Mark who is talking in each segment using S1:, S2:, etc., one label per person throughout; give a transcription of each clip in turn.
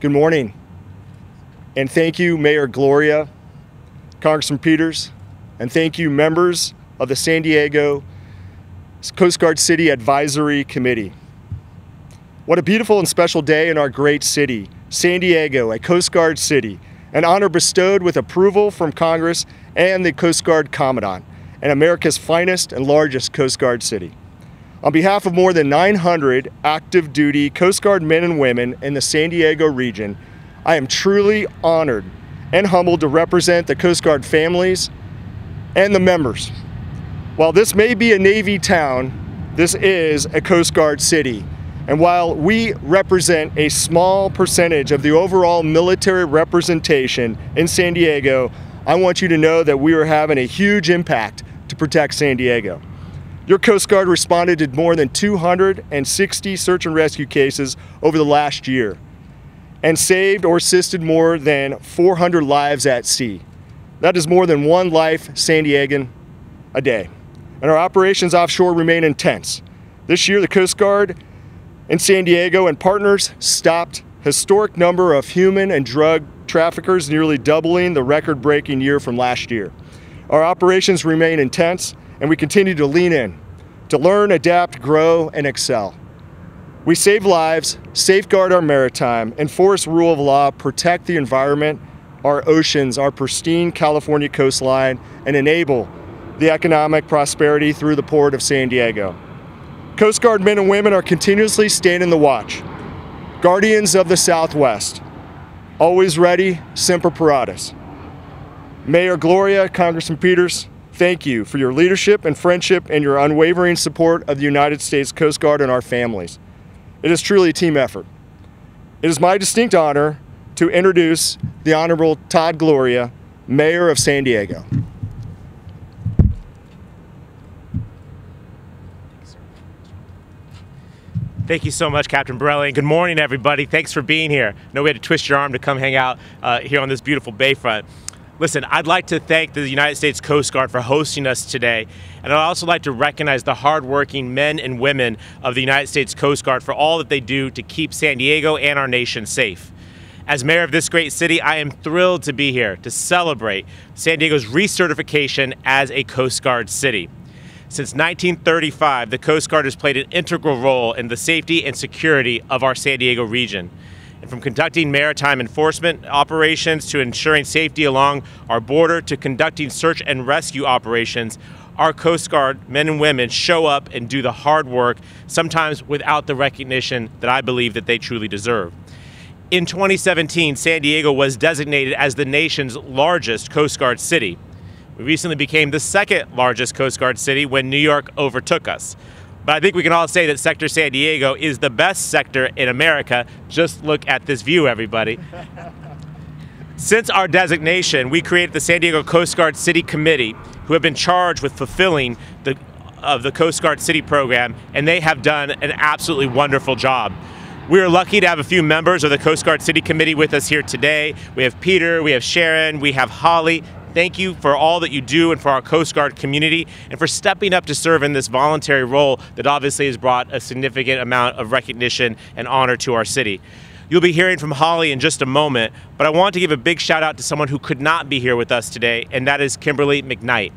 S1: Good morning, and thank you, Mayor Gloria, Congressman Peters, and thank you, members of the San Diego Coast Guard City Advisory Committee. What a beautiful and special day in our great city, San Diego, a Coast Guard city, an honor bestowed with approval from Congress and the Coast Guard Commandant, and America's finest and largest Coast Guard city. On behalf of more than 900 active duty Coast Guard men and women in the San Diego region, I am truly honored and humbled to represent the Coast Guard families and the members. While this may be a Navy town, this is a Coast Guard city. And while we represent a small percentage of the overall military representation in San Diego, I want you to know that we are having a huge impact to protect San Diego. Your Coast Guard responded to more than 260 search and rescue cases over the last year and saved or assisted more than 400 lives at sea. That is more than one life San Diegan a day. And our operations offshore remain intense. This year, the Coast Guard in San Diego and partners stopped a historic number of human and drug traffickers, nearly doubling the record-breaking year from last year. Our operations remain intense, and we continue to lean in, to learn, adapt, grow, and excel. We save lives, safeguard our maritime, enforce rule of law, protect the environment, our oceans, our pristine California coastline, and enable the economic prosperity through the port of San Diego. Coast Guard men and women are continuously standing the watch, guardians of the Southwest, always ready, semper paratus. Mayor Gloria, Congressman Peters, thank you for your leadership and friendship and your unwavering support of the United States Coast Guard and our families. It is truly a team effort. It is my distinct honor to introduce the Honorable Todd Gloria, Mayor of San Diego.
S2: Thank you so much, Captain Barelli. Good morning, everybody. Thanks for being here. I know we had to twist your arm to come hang out here on this beautiful bayfront. Listen, I'd like to thank the United States Coast Guard for hosting us today, and I'd also like to recognize the hardworking men and women of the United States Coast Guard for all that they do to keep San Diego and our nation safe. As mayor of this great city, I am thrilled to be here to celebrate San Diego's recertification as a Coast Guard city. Since 1935, the Coast Guard has played an integral role in the safety and security of our San Diego region. And from conducting maritime enforcement operations to ensuring safety along our border to conducting search and rescue operations, our Coast Guard men and women show up and do the hard work, sometimes without the recognition that I believe that they truly deserve. In 2017, San Diego was designated as the nation's largest Coast Guard city. We recently became the second largest Coast Guard city when New York overtook us. But I think we can all say that Sector San Diego is the best sector in America. Just look at this view, everybody. Since our designation, we created the San Diego Coast Guard City Committee, who have been charged with fulfilling the Coast Guard City program, and they have done an absolutely wonderful job. We are lucky to have a few members of the Coast Guard City Committee with us here today. We have Peter, we have Sharon, we have Holly. Thank you for all that you do and for our Coast Guard community and for stepping up to serve in this voluntary role that obviously has brought a significant amount of recognition and honor to our city. You'll be hearing from Holly in just a moment, but I want to give a big shout out to someone who could not be here with us today, and that is Kimberly McKnight.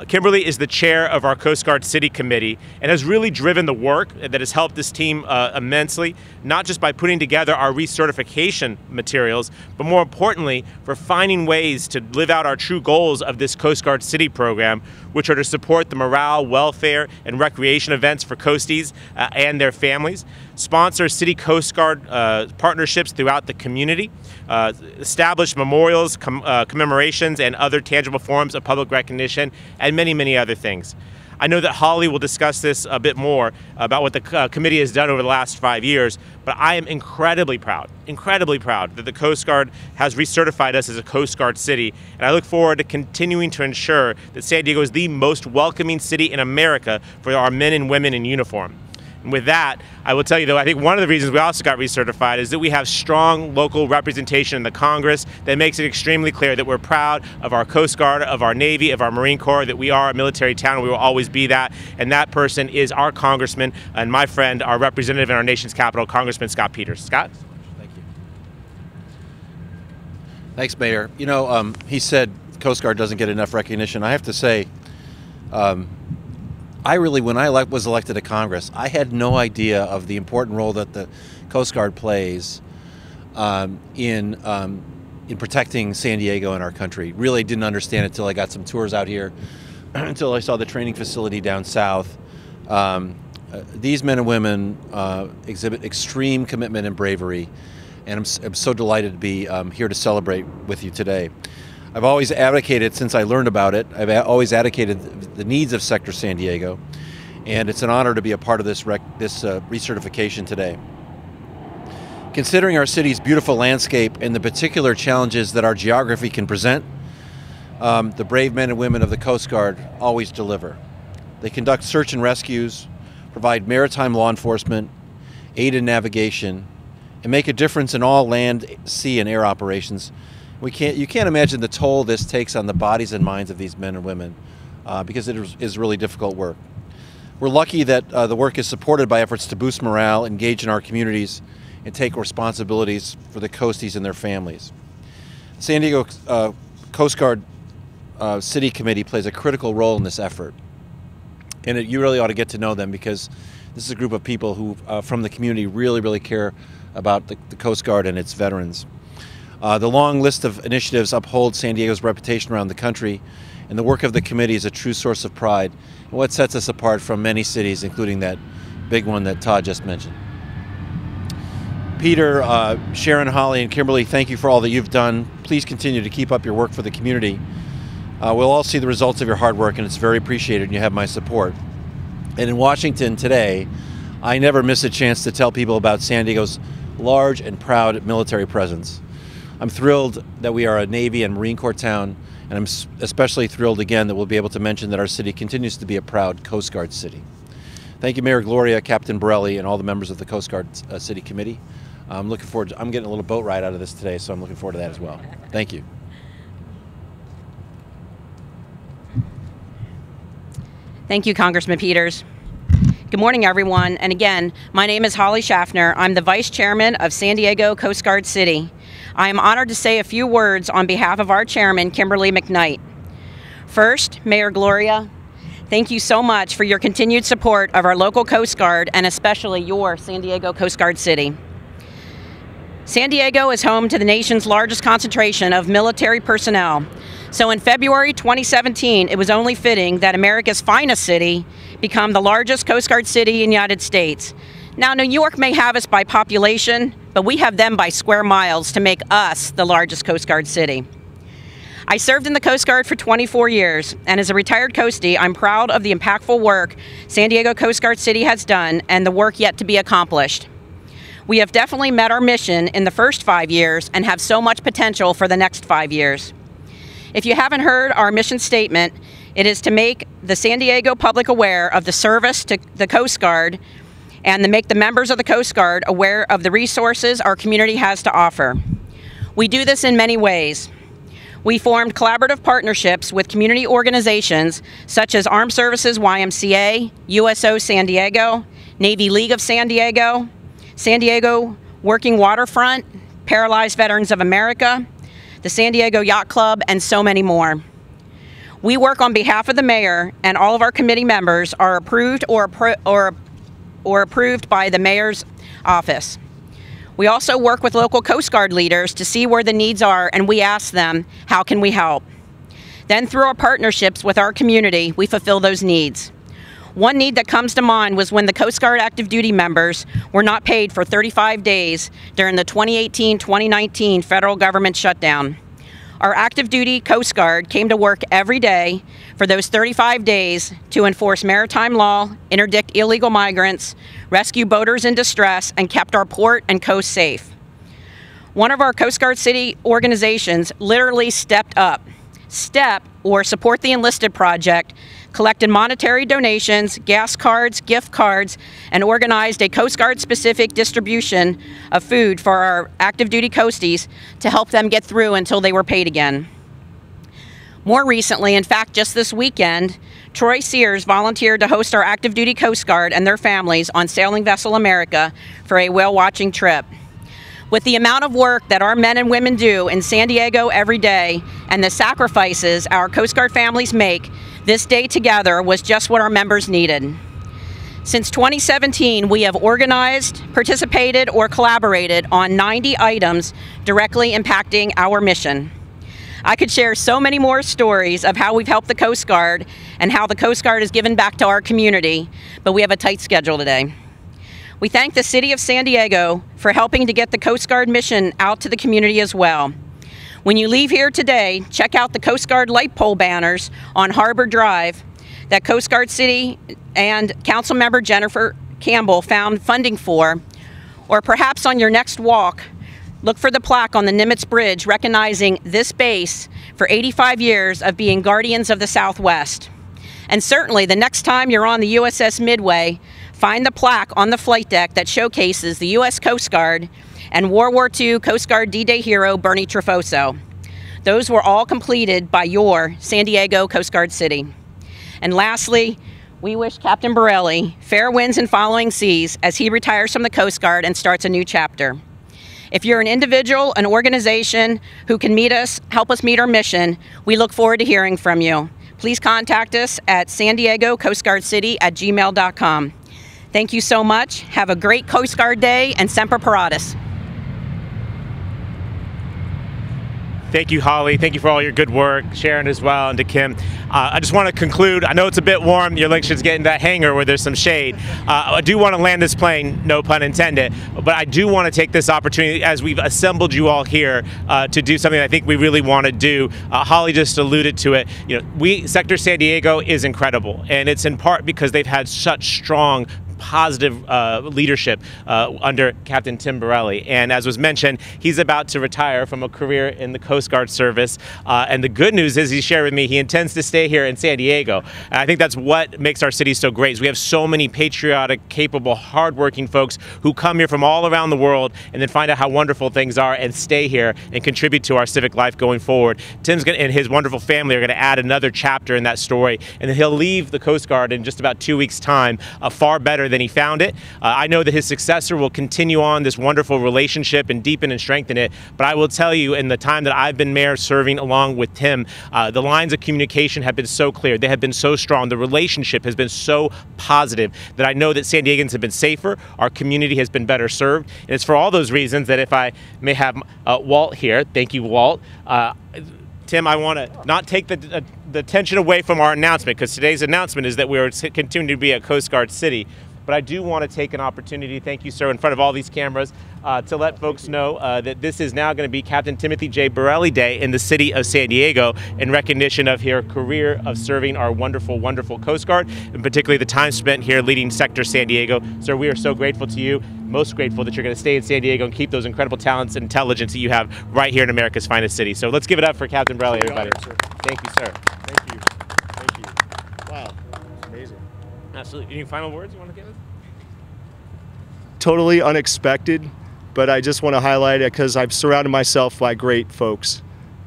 S2: Kimberly is the chair of our Coast Guard City Committee and has really driven the work that has helped this team immensely, not just by putting together our recertification materials, but more importantly, for finding ways to live out our true goals of this Coast Guard City program, which are to support the morale, welfare, and recreation events for coasties and their families, sponsor City Coast Guard partnerships throughout the community, establish memorials, commemorations, and other tangible forms of public recognition, and many, many other things. I know that Holly will discuss this a bit more about what the committee has done over the last 5 years, but I am incredibly proud that the Coast Guard has recertified us as a Coast Guard city, and I look forward to continuing to ensure that San Diego is the most welcoming city in America for our men and women in uniform. And with that, I will tell you, though, I think one of the reasons we also got recertified is that we have strong local representation in the Congress that makes it extremely clear that we're proud of our Coast Guard, of our Navy, of our Marine Corps, that we are a military town and we will always be that. And that person is our Congressman and my friend, our representative in our nation's capital, Congressman Scott Peters. Scott?
S3: Thank you. Thanks, Mayor. You know, he said Coast Guard doesn't get enough recognition. I have to say, I really, when I was elected to Congress, I had no idea of the important role that the Coast Guard plays in protecting San Diego and our country. Really didn't understand it until I got some tours out here, until I saw the training facility down south. These men and women exhibit extreme commitment and bravery, and I'm so delighted to be here to celebrate with you today. I've always advocated, since I learned about it, I've always advocated the needs of Sector San Diego, and it's an honor to be a part of this recertification today. Considering our city's beautiful landscape and the particular challenges that our geography can present, the brave men and women of the Coast Guard always deliver. They conduct search and rescues, provide maritime law enforcement, aid in navigation, and make a difference in all land, sea, and air operations. You can't imagine the toll this takes on the bodies and minds of these men and women, because it is really difficult work. We're lucky that the work is supported by efforts to boost morale, engage in our communities, and take responsibilities for the coasties and their families. San Diego Coast Guard City Committee plays a critical role in this effort. And you really ought to get to know them, because this is a group of people who, from the community, really care about the Coast Guard and its veterans. The long list of initiatives uphold San Diego's reputation around the country, and the work of the committee is a true source of pride, and what sets us apart from many cities, including that big one that Todd just mentioned. Peter, Sharon, Holly, and Kimberly, thank you for all that you've done. Please continue to keep up your work for the community. We'll all see the results of your hard work, and it's very appreciated, and you have my support. And in Washington today, I never miss a chance to tell people about San Diego's large and proud military presence. I'm thrilled that we are a Navy and Marine Corps town, and I'm especially thrilled again that we'll be able to mention that our city continues to be a proud Coast Guard city. Thank you, Mayor Gloria, Captain Barelli, and all the members of the Coast Guard City Committee. I'm looking forward to, I'm getting a little boat ride out of this today, so I'm looking forward to that as well. Thank you.
S4: Thank you, Congressman Peters. Good morning, everyone. And again, my name is Holly Schaffner. I'm the Vice Chairman of San Diego Coast Guard City. I am honored to say a few words on behalf of our Chairman, Kimberly McKnight. First, Mayor Gloria, thank you so much for your continued support of our local Coast Guard, and especially your San Diego Coast Guard City. San Diego is home to the nation's largest concentration of military personnel. So in February 2017, it was only fitting that America's finest city become the largest Coast Guard city in the United States. Now, New York may have us by population, but we have them by square miles to make us the largest Coast Guard city. I served in the Coast Guard for 24 years, and as a retired Coastie, I'm proud of the impactful work San Diego Coast Guard City has done and the work yet to be accomplished. We have definitely met our mission in the first 5 years and have so much potential for the next 5 years. If you haven't heard our mission statement, it is to make the San Diego public aware of the service to the Coast Guard and to make the members of the Coast Guard aware of the resources our community has to offer. We do this in many ways. We formed collaborative partnerships with community organizations such as Armed Services YMCA, USO San Diego, Navy League of San Diego Working Waterfront, Paralyzed Veterans of America, the San Diego Yacht Club, and so many more. We work on behalf of the mayor, and all of our committee members are approved or approved by the mayor's office. We also work with local Coast Guard leaders to see where the needs are, and we ask them, how can we help? Then through our partnerships with our community, we fulfill those needs. One need that comes to mind was when the Coast Guard active duty members were not paid for 35 days during the 2018-2019 federal government shutdown. Our active duty Coast Guard came to work every day for those 35 days to enforce maritime law, interdict illegal migrants, rescue boaters in distress, and kept our port and coast safe. One of our Coast Guard City organizations literally stepped up. STEP, or Support the Enlisted Project, collected monetary donations, gas cards, gift cards, and organized a Coast Guard-specific distribution of food for our active duty coasties to help them get through until they were paid again. More recently, in fact, just this weekend, Troy Sears volunteered to host our active duty Coast Guard and their families on Sailing Vessel America for a whale watching trip. With the amount of work that our men and women do in San Diego every day and the sacrifices our Coast Guard families make, this day together was just what our members needed. Since 2017, we have organized, participated, or collaborated on 90 items directly impacting our mission. I could share so many more stories of how we've helped the Coast Guard and how the Coast Guard has given back to our community, but we have a tight schedule today. We thank the City of San Diego for helping to get the Coast Guard mission out to the community as well. When you leave here today, check out the Coast Guard light pole banners on Harbor Drive that Coast Guard City and Councilmember Jennifer Campbell found funding for, or perhaps on your next walk, look for the plaque on the Nimitz Bridge recognizing this base for 85 years of being guardians of the Southwest. And certainly the next time you're on the USS Midway, find the plaque on the flight deck that showcases the U.S. Coast Guard and World War II Coast Guard D-Day hero Bernie Trefoso. Those were all completed by your San Diego Coast Guard City. And lastly, we wish Captain Barelli fair winds and following seas as he retires from the Coast Guard and starts a new chapter. If you're an individual, an organization who can help us meet our mission, we look forward to hearing from you. Please contact us at sandiego.coastguardcity@gmail.com. Thank you so much. Have a great Coast Guard Day and Semper Paratus.
S2: Thank you, Holly. Thank you for all your good work, Sharon as well, and to Kim. I just want to conclude. I know it's a bit warm. Your lecture's getting that hangar where there's some shade. I do want to land this plane, no pun intended, but I do want to take this opportunity as we've assembled you all here to do something I think we really want to do. Holly just alluded to it. You know, Sector San Diego is incredible, and it's in part because they've had such strong positive leadership under Captain Tim Barelli. And as was mentioned, he's about to retire from a career in the Coast Guard service. And the good news is, he shared with me, he intends to stay here in San Diego. And I think that's what makes our city so great, is we have so many patriotic, capable, hardworking folks who come here from all around the world and then find out how wonderful things are and stay here and contribute to our civic life going forward. Tim's and his wonderful family are going to add another chapter in that story, and then he'll leave the Coast Guard in just about 2 weeks' time, far better than he found it. I know that his successor will continue on this wonderful relationship and deepen and strengthen it, but I will tell you, in the time that I've been mayor serving along with Tim, the lines of communication have been so clear, they have been so strong, the relationship has been so positive that I know that San Diegans have been safer, our community has been better served, and it's for all those reasons that, if I may have Walt here, thank you, Walt. Tim, I want to not take the attention away from our announcement, because today's announcement is that we are continuing to be a Coast Guard city. But I do want to take an opportunity, thank you, sir, in front of all these cameras, to let folks know that this is now going to be Captain Timothy J. Barelli Day in the city of San Diego, in recognition of her career of serving our wonderful, wonderful Coast Guard, and particularly the time spent here leading Sector San Diego. Sir, we are so grateful to you, most grateful that you're going to stay in San Diego and keep those incredible talents and intelligence that you have right here in America's finest city. So let's give it up for Captain Barelli, everybody. Thank you, sir.
S1: Thank you. Thank you. Wow. Amazing.
S2: Absolutely. Any final words you want to give us?
S1: Totally unexpected, but I just want to highlight it because I've surrounded myself by great folks.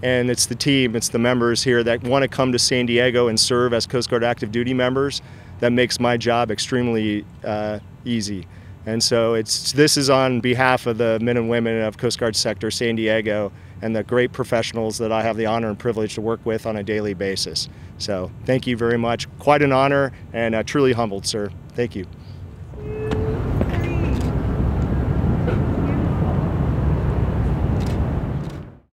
S1: And it's the team, it's the members here that want to come to San Diego and serve as Coast Guard active duty members that makes my job extremely easy. And so this is on behalf of the men and women of Coast Guard Sector San Diego and the great professionals that I have the honor and privilege to work with on a daily basis. So thank you very much. Quite an honor, and truly humbled, sir. Thank you.